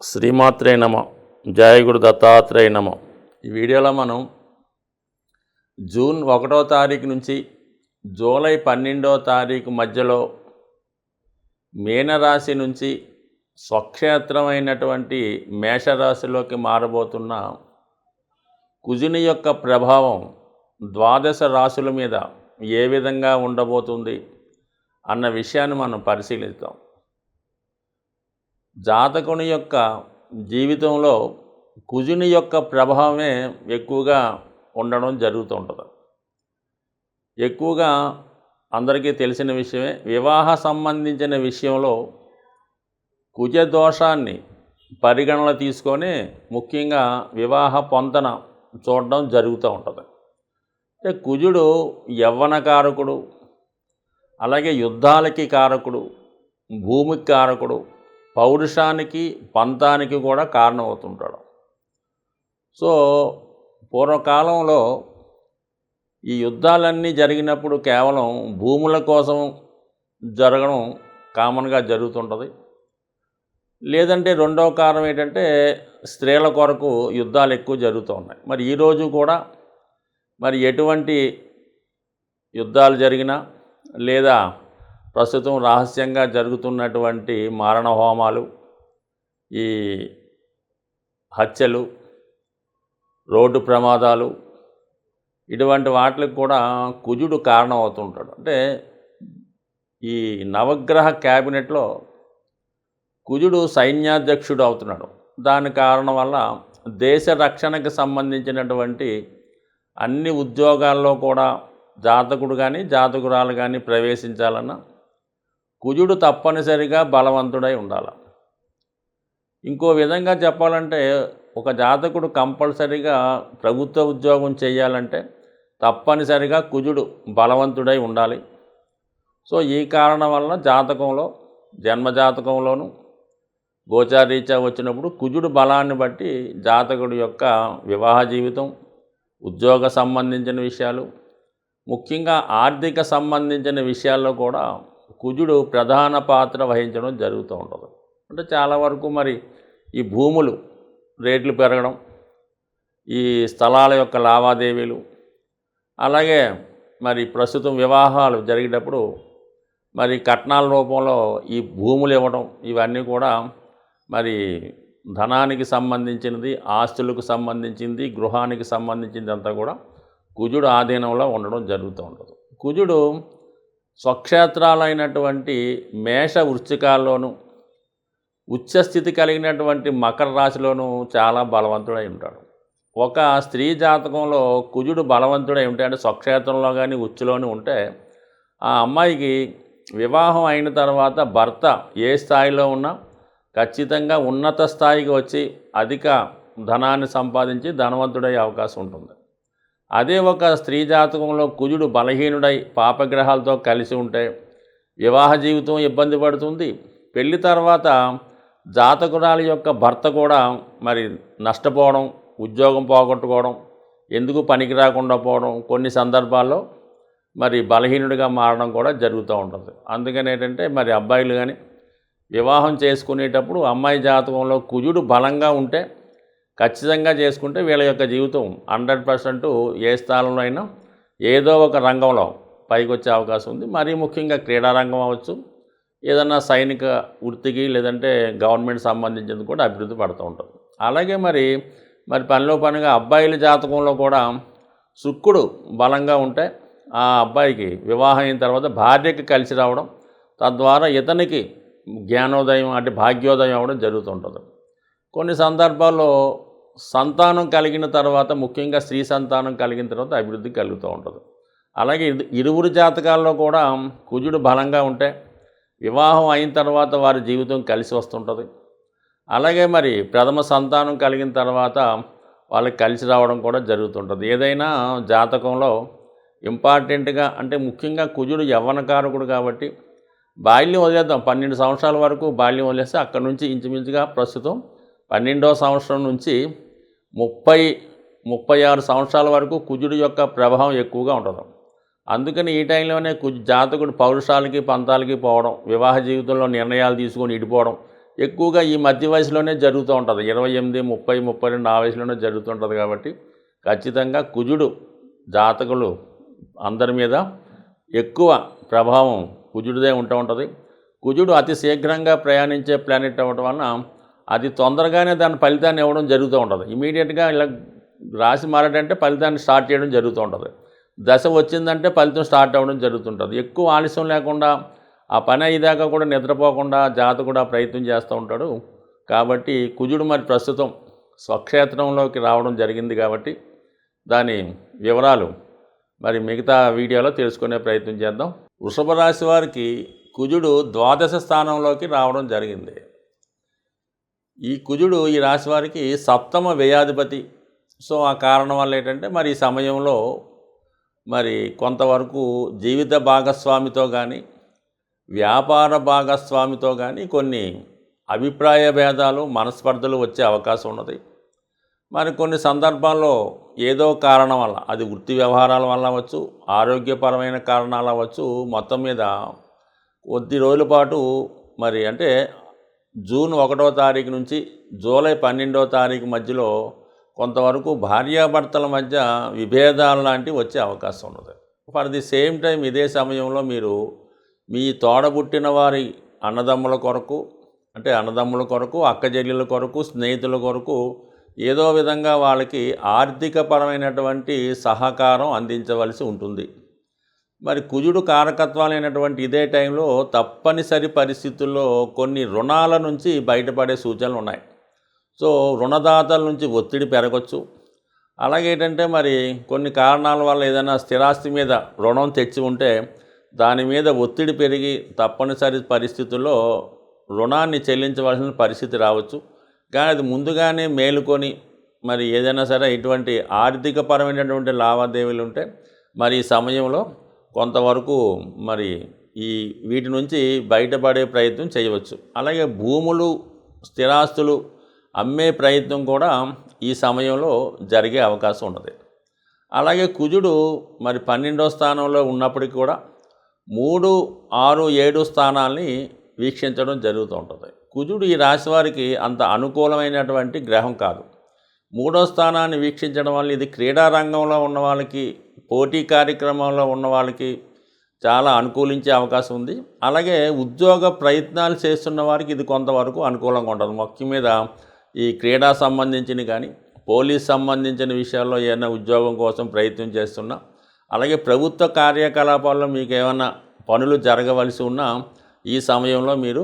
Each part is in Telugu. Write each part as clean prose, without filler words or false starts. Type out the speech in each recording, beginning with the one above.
శ్రీమాత్రే నమ. జయ గురు దత్తాత్రేయ నమ. ఈ వీడియోలో మనం జూన్ 1వ తారీఖు నుంచి జూలై 12వ తారీఖు మధ్యలో మీనరాశి నుంచి స్వక్షేత్రమైనటువంటి మేషరాశిలోకి మారబోతున్న కుజుని యొక్క ప్రభావం ద్వాదశ రాశుల మీద ఏ విధంగా ఉండబోతుంది అన్న విషయాన్ని మనం పరిశీలిద్దాం. జాతకుని యొక్క జీవితంలో కుజుని యొక్క ప్రభావమే ఎక్కువగా ఉండడం జరుగుతుంటుంది. ఎక్కువగా అందరికీ తెలిసిన విషయమే, వివాహ సంబంధించిన విషయంలో కుజ దోషాన్ని పరిగణన తీసుకొని ముఖ్యంగా వివాహ పొంతన చూడడం జరుగుతూ ఉంటుంది. అంటే కుజుడు యవ్వనకారకుడు, అలాగే యుద్ధాలకి కారకుడు, భూమికి కారకుడు, పౌరుషానికి పంతానికి కూడా కారణమవుతుంటాడు. సో పూర్వకాలంలో ఈ యుద్ధాలన్నీ జరిగినప్పుడు కేవలం భూముల కోసం జరగడం కామన్గా జరుగుతుంటుంది. లేదంటే రెండవ కారణం ఏంటంటే స్త్రీల కొరకు యుద్ధాలు ఎక్కువ జరుగుతూ ఉన్నాయి. మరి ఈరోజు కూడా మరి ఎటువంటి యుద్ధాలు జరిగినా లేదా ప్రస్తుతం రహస్యంగా జరుగుతున్నటువంటి మారణ హోమాలు, ఈ హత్యలు, రోడ్డు ప్రమాదాలు, ఇటువంటి వాటికి కూడా కుజుడు కారణం అవుతుంటాడు. అంటే ఈ నవగ్రహ క్యాబినెట్లో కుజుడు సైన్యాధ్యక్షుడు అవుతున్నాడు. దాని కారణం వల్ల దేశ రక్షణకు సంబంధించినటువంటి అన్ని ఉద్యోగాల్లో కూడా జాతకుడు కానీ జాతకురాలు కానీ ప్రవేశించాలన్నా కుజుడు తప్పనిసరిగా బలవంతుడై ఉండాలి. ఇంకో విధంగా చెప్పాలంటే ఒక జాతకుడు కంపల్సరిగా ప్రభుత్వ ఉద్యోగం చేయాలంటే తప్పనిసరిగా కుజుడు బలవంతుడై ఉండాలి. సో ఈ కారణం వలన జాతకంలో, జన్మజాతకంలోనూ గోచారీత్యా వచ్చినప్పుడు కుజుడు బలాన్ని బట్టి జాతకుడి యొక్క వివాహ జీవితం, ఉద్యోగ సంబంధించిన విషయాలు, ముఖ్యంగా ఆర్థిక సంబంధించిన విషయాల్లో కూడా కుజుడు ప్రధాన పాత్ర వహించడం జరుగుతూ ఉంటుంది. అంటే చాలా వరకు మరి ఈ భూములు రేట్లు పెరగడం, ఈ స్థలాల యొక్క లావాదేవీలు, అలాగే మరి ప్రస్తుతం వివాహాలు జరిగేటప్పుడు మరి కట్నాల రూపంలో ఈ భూములు ఇవ్వడం, ఇవన్నీ కూడా మరి ధనానికి సంబంధించినది, ఆస్తులకు సంబంధించింది, గృహానికి సంబంధించింది అంతా కూడా కుజుడు ఆధీనంలో ఉండడం జరుగుతూ ఉంటుంది. కుజుడు స్వక్షేత్రాలైనటువంటి మేష వృశ్చికాల్లోనూ, ఉచ్చస్థితి కలిగినటువంటి మకర రాశిలోనూ చాలా బలవంతుడై ఉంటాడు. ఒక స్త్రీ జాతకంలో కుజుడు బలవంతుడై ఉంటే, అంటే స్వక్షేత్రంలో కానీ ఉచ్చులోని ఉంటే, ఆ అమ్మాయికి వివాహం అయిన తర్వాత భర్త ఏ స్థాయిలో ఉన్నా ఖచ్చితంగా ఉన్నత స్థాయికి వచ్చి అధిక ధనాన్ని సంపాదించి ధనవంతుడయ్యే అవకాశం ఉంటుంది. అదే ఒక స్త్రీ జాతకంలో కుజుడు బలహీనుడై పాపగ్రహాలతో కలిసి ఉంటే వివాహ జీవితం ఇబ్బంది పడుతుంది. పెళ్లి తర్వాత జాతకురాలి యొక్క భర్త కూడా మరి నష్టపోవడం, ఉద్యోగం పోగొట్టుకోవడం, ఎందుకు పనికి రాకుండా పోవడం, కొన్ని సందర్భాల్లో మరి బలహీనుడిగా మారడం కూడా జరుగుతూ ఉంటుంది. అందుకని ఏంటంటే మరి అబ్బాయిలు కానీ వివాహం చేసుకునేటప్పుడు అమ్మాయి జాతకంలో కుజుడు బలంగా ఉంటే ఖచ్చితంగా చేసుకుంటే వీళ్ళ యొక్క జీవితం 100% ఏ స్థానంలో అయినా ఏదో ఒక రంగంలో పైకి వచ్చే అవకాశం ఉంది. మరీ ముఖ్యంగా క్రీడారంగం అవ్వచ్చు, ఏదన్నా సైనిక వృత్తికి లేదంటే గవర్నమెంట్ సంబంధించింది కూడా అభివృద్ధి పడుతూ ఉంటుంది. అలాగే మరి పనిలో పనిగా అబ్బాయిల జాతకంలో కూడా శుక్రుడు బలంగా ఉంటే ఆ అబ్బాయికి వివాహం అయిన తర్వాత భార్యకి కలిసి రావడం, తద్వారా ఇతనికి జ్ఞానోదయం అంటే భాగ్యోదయం అవ్వడం జరుగుతుంటుంది. కొన్ని సందర్భాల్లో సంతానం కలిగిన తర్వాత, ముఖ్యంగా స్త్రీ సంతానం కలిగిన తర్వాత అభివృద్ధి కలుగుతూ ఉంటుంది. అలాగే ఇరువురు జాతకాల్లో కూడా కుజుడు బలంగా ఉంటే వివాహం అయిన తర్వాత వారి జీవితం కలిసి వస్తుంటుంది. అలాగే మరి ప్రథమ సంతానం కలిగిన తర్వాత వాళ్ళకి కలిసి రావడం కూడా జరుగుతుంటుంది. ఏదైనా జాతకంలో ఇంపార్టెంట్గా అంటే ముఖ్యంగా కుజుడు యవ్వనకారకుడు కాబట్టి బాల్యం వదిలేద్దాం, 12 సంవత్సరాల వరకు బాల్యం వదిలేస్తే అక్కడి నుంచి ఇంచుమించుగా ప్రస్తుతం 12వ సంవత్సరం నుంచి 36 సంవత్సరాల వరకు కుజుడు యొక్క ప్రభావం ఎక్కువగా ఉంటుంది. అందుకని ఈ టైంలోనే జాతకుడు పౌరుషాలకి పంతాలకి పోవడం, వివాహ జీవితంలో నిర్ణయాలు తీసుకొని ఇడిపోవడం, ఎక్కువగా ఈ మధ్య వయసులోనే జరుగుతూ ఉంటుంది. 28, 30, 32 ఆ వయసులోనే జరుగుతుంటుంది. కాబట్టి ఖచ్చితంగా కుజుడు జాతకులు అందరి మీద ఎక్కువ ప్రభావం కుజుడిదే ఉంటూ ఉంటుంది. కుజుడు అతి శీఘ్రంగా ప్రయాణించే ప్లానెట్ అవ్వడం వలన అది తొందరగానే దాని ఫలితాన్ని ఇవ్వడం జరుగుతూ ఉంటుంది. ఇమీడియట్గా ఇలా రాశి మారడంటే ఫలితాన్ని స్టార్ట్ చేయడం జరుగుతూ ఉంటుంది. దశ వచ్చిందంటే ఫలితం స్టార్ట్ అవ్వడం జరుగుతుంటుంది. ఎక్కువ ఆలస్యం లేకుండా ఆ పని అయ్యేదాకా కూడా నిద్రపోకుండా జాతకుడు ఆ ప్రయత్నం చేస్తూ ఉంటాడు. కాబట్టి కుజుడు మరి ప్రస్తుతం స్వక్షేత్రంలోకి రావడం జరిగింది. కాబట్టి దాని వివరాలు మరి మిగతా వీడియోలో తెలుసుకునే ప్రయత్నం చేద్దాం. వృషభ రాశి వారికి కుజుడు ద్వాదశ స్థానంలోకి రావడం జరిగింది. ఈ కుజుడు ఈ రాశి వారికి సప్తమ వ్యయాధిపతి. సో ఆ కారణం వల్ల ఏంటంటే మరి ఈ సమయంలో మరి కొంతవరకు జీవిత భాగస్వామితో కానీ వ్యాపార భాగస్వామితో కానీ కొన్ని అభిప్రాయ భేదాలు మనస్పర్ధలు వచ్చే అవకాశం ఉన్నది. మరి కొన్ని సందర్భాల్లో ఏదో కారణం వల్ల, అది వృత్తి వ్యవహారాల వల్ల అవ్వచ్చు, ఆరోగ్యపరమైన కారణాలు అవ్వచ్చు, మొత్తం మీద కొద్ది రోజుల పాటు మరి అంటే జూన్ 1వ తారీఖు నుంచి జూలై 12వ తారీఖు మధ్యలో కొంతవరకు భార్యాభర్తల మధ్య విభేదాలు లాంటివి వచ్చే అవకాశం ఉన్నది. ఫర్ ది సేమ్ టైం ఇదే సమయంలో మీరు మీ తోడబుట్టిన వారి అన్నదమ్ముల కొరకు, అంటే అన్నదమ్ముల కొరకు, అక్కచెల్లెల కొరకు, స్నేహితుల కొరకు ఏదో విధంగా వాళ్ళకి ఆర్థికపరమైనటువంటి సహకారం అందించవలసి ఉంటుంది. మరి కుజుడు కారకత్వాలైనటువంటి ఇదే టైంలో తప్పనిసరి పరిస్థితుల్లో కొన్ని రుణాల నుంచి బయటపడే సూచనలు ఉన్నాయి. సో రుణదాతల నుంచి ఒత్తిడి పెరగచ్చు. అలాగే ఏంటంటే మరి కొన్ని కారణాల వల్ల ఏదైనా స్థిరాస్తి మీద రుణం తెచ్చి ఉంటే దాని మీద ఒత్తిడి పెరిగి తప్పనిసరి పరిస్థితుల్లో రుణాన్ని చెల్లించవలసిన పరిస్థితి రావచ్చు. కానీ అది ముందుగానే మేలుకొని మరి ఏదైనా సరే ఇటువంటి ఆర్థికపరమైనటువంటి లావాదేవీలు ఉంటే మరి ఈ సమయంలో కొంతవరకు మరి వీటి నుంచి బయటపడే ప్రయత్నం చేయవచ్చు. అలాగే భూములు, స్థిరాస్తులు అమ్మే ప్రయత్నం కూడా ఈ సమయంలో జరిగే అవకాశం ఉన్నది. అలాగే కుజుడు మరి 12వ స్థానంలో ఉన్నప్పటికీ కూడా 3, 6, 7 స్థానాల్ని వీక్షించడం జరుగుతూ ఉంటుంది. కుజుడు ఈ రాశి వారికి అంత అనుకూలమైనటువంటి గ్రహం కాదు. 3వ స్థానాన్ని వీక్షించడం వల్ల ఇది క్రీడా రంగంలో ఉన్న వాళ్ళకి, పోటీ కార్యక్రమంలో ఉన్న వాళ్ళకి చాలా అనుకూలించే అవకాశం ఉంది. అలాగే ఉద్యోగ ప్రయత్నాలు చేస్తున్న వారికి ఇది కొంతవరకు అనుకూలంగా ఉంటుంది. మొత్తం మీద ఈ క్రీడా సంబంధించిన కానీ, పోలీస్ సంబంధించిన విషయాల్లో ఏమైనా ఉద్యోగం కోసం ప్రయత్నం చేస్తున్నా, అలాగే ప్రభుత్వ కార్యకలాపాల్లో మీకు ఏమైనా పనులు జరగవలసి ఉన్నా ఈ సమయంలో మీరు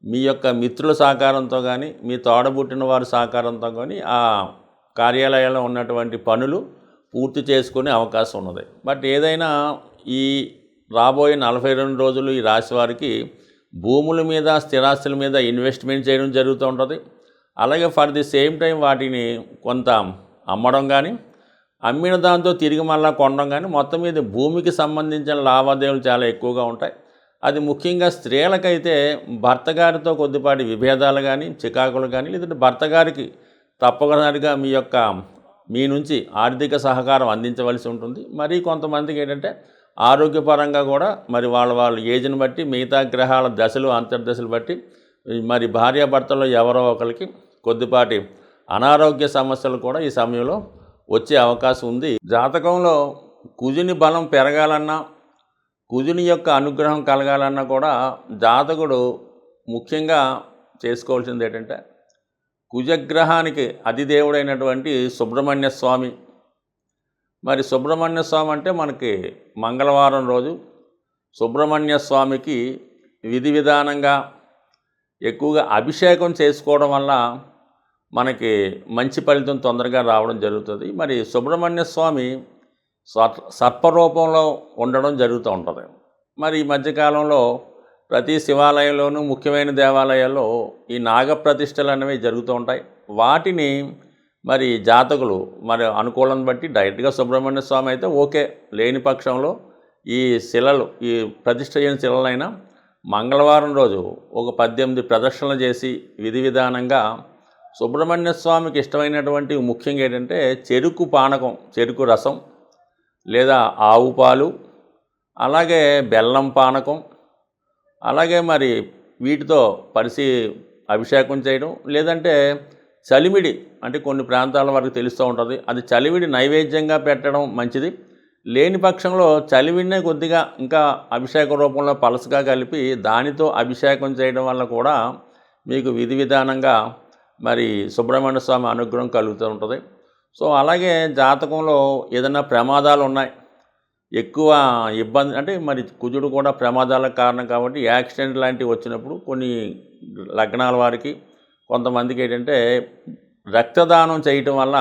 మీ యొక్క మిత్రుల సహకారంతో కానీ, మీ తోడబుట్టిన వారి సహకారంతో కానీ ఆ కార్యాలయాల్లో ఉన్నటువంటి పనులు పూర్తి చేసుకునే అవకాశం ఉన్నది. బట్ ఏదైనా ఈ రాబోయే 42 రోజులు ఈ రాశి వారికి భూముల మీద, స్థిరాస్తుల మీద ఇన్వెస్ట్మెంట్ చేయడం జరుగుతూ ఉంటుంది. అలాగే ఫర్ ది సేమ్ టైం వాటిని కొంత అమ్మడం కానీ, అమ్మిన దాంతో తిరిగి మళ్ళా కొనడం కానీ, మొత్తం మీద భూమికి సంబంధించిన లావాదేవీలు చాలా ఎక్కువగా ఉంటాయి. అది ముఖ్యంగా స్త్రీలకైతే భర్త గారితో కొద్దిపాటి విభేదాలు కానీ, చికాకులు కానీ, లేదంటే భర్త గారికి తప్పనిసరిగా మీ నుంచి ఆర్థిక సహకారం అందించవలసి ఉంటుంది. మరి కొంతమందికి ఏంటంటే ఆరోగ్యపరంగా కూడా మరి వాళ్ళ ఏజ్ని బట్టి, మిగతా గ్రహాల దశలు, అంతర్దశలు బట్టి మరి భార్యాభర్తల్లో ఎవరో ఒకరికి కొద్దిపాటి అనారోగ్య సమస్యలు కూడా ఈ సమయంలో వచ్చే అవకాశం ఉంది. జాతకంలో కుజుని బలం పెరగాలన్నా, కుజుని యొక్క అనుగ్రహం కలగాలన్నా కూడా జాతకుడు ముఖ్యంగా చేసుకోవాల్సింది ఏంటంటే కుజగ్రహానికి అధిదేవుడైనటువంటి సుబ్రహ్మణ్య స్వామి. మరి సుబ్రహ్మణ్య స్వామి అంటే మనకి మంగళవారం రోజు సుబ్రహ్మణ్య స్వామికి విధి విధానంగా ఎక్కువగా అభిషేకం చేసుకోవడం వల్ల మనకి మంచి ఫలితం తొందరగా రావడం జరుగుతుంది. మరి సుబ్రహ్మణ్య స్వామి సర్పరూపంలో ఉండడం జరుగుతూ ఉంటుంది. మరి ఈ మధ్యకాలంలో ప్రతి శివాలయంలోనూ, ముఖ్యమైన దేవాలయాల్లో ఈ నాగప్రతిష్టలు అనేవి జరుగుతూ ఉంటాయి. వాటిని మరి జాతకులు మరి అనుకూలం బట్టి డైరెక్ట్గా సుబ్రహ్మణ్య స్వామి అయితే ఓకే, లేని పక్షంలో ఈ శిలలు, ఈ ప్రతిష్ఠ చేయని శిలలైనా మంగళవారం రోజు ఒక 18 ప్రదక్షిణలు చేసి విధి విధానంగా సుబ్రహ్మణ్య స్వామికి ఇష్టమైనటువంటి ముఖ్యంగా ఏంటంటే చెరుకు పానకం, చెరుకు రసం లేదా ఆవు పాలు, అలాగే బెల్లం పానకం, అలాగే మరి వీటితో అభిషేకం చేయడం, లేదంటే చలిమిడి అంటే కొన్ని ప్రాంతాల వరకు తెలుస్తూ ఉంటుంది, అది చలివిడి నైవేద్యంగా పెట్టడం మంచిది. లేని పక్షంలో చలివిడినే కొద్దిగా ఇంకా అభిషేక రూపంలో పలసగా కలిపి దానితో అభిషేకం చేయడం వల్ల కూడా మీకు విధి విధానంగా మరి సుబ్రహ్మణ్య స్వామి అనుగ్రహం కలుగుతూ ఉంటుంది. సో అలాగే జాతకంలో ఏదైనా ప్రమాదాలు ఉన్నాయి, ఎక్కువ ఇబ్బంది అంటే మరి కుజుడు కూడా ప్రమాదాలకు కారణం కాబట్టి యాక్సిడెంట్ లాంటివి వచ్చినప్పుడు కొన్ని లగ్నాల వారికి కొంతమందికి ఏంటంటే రక్తదానం చేయటం వల్ల,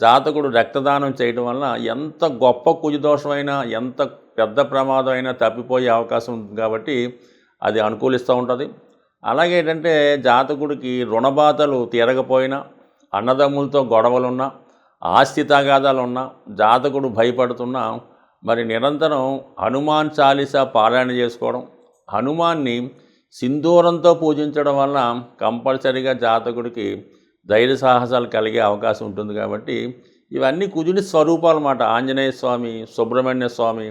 జాతకుడు రక్తదానం చేయటం వల్ల ఎంత గొప్ప కుజదోషమైనా ఎంత పెద్ద ప్రమాదం అయినా తప్పిపోయే అవకాశం ఉంది కాబట్టి అది అనుకూలిస్తూ ఉంటుంది. అలాగే ఏంటంటే జాతకుడికి రుణబాధలు తీరకపోయినా, అన్నదమ్ములతో గొడవలున్నా, ఆస్తి తగాదాలున్నా, జాతకుడు భయపడుతున్నా మరి నిరంతరం హనుమాన్ చాలీసా పారాయణ చేసుకోవడం, హనుమాన్ని సింధూరంతో పూజించడం వల్ల కంపల్సరీగా జాతకుడికి ధైర్య సాహసాలు కలిగే అవకాశం ఉంటుంది. కాబట్టి ఇవన్నీ కుజుని స్వరూపాలు అన్నమాట. ఆంజనేయ స్వామి, సుబ్రహ్మణ్య స్వామి.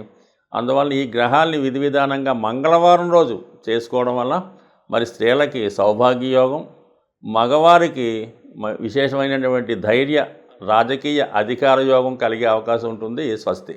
అందువల్ల ఈ గ్రహాల్ని విధి విధానంగా మంగళవారం రోజు చేసుకోవడం వల్ల మరి స్త్రీలకి సౌభాగ్యయోగం, మగవారికి విశేషమైనటువంటి ధైర్య, రాజకీయ అధికార యోగం కలిగే అవకాశం ఉంటుంది. స్వస్తి.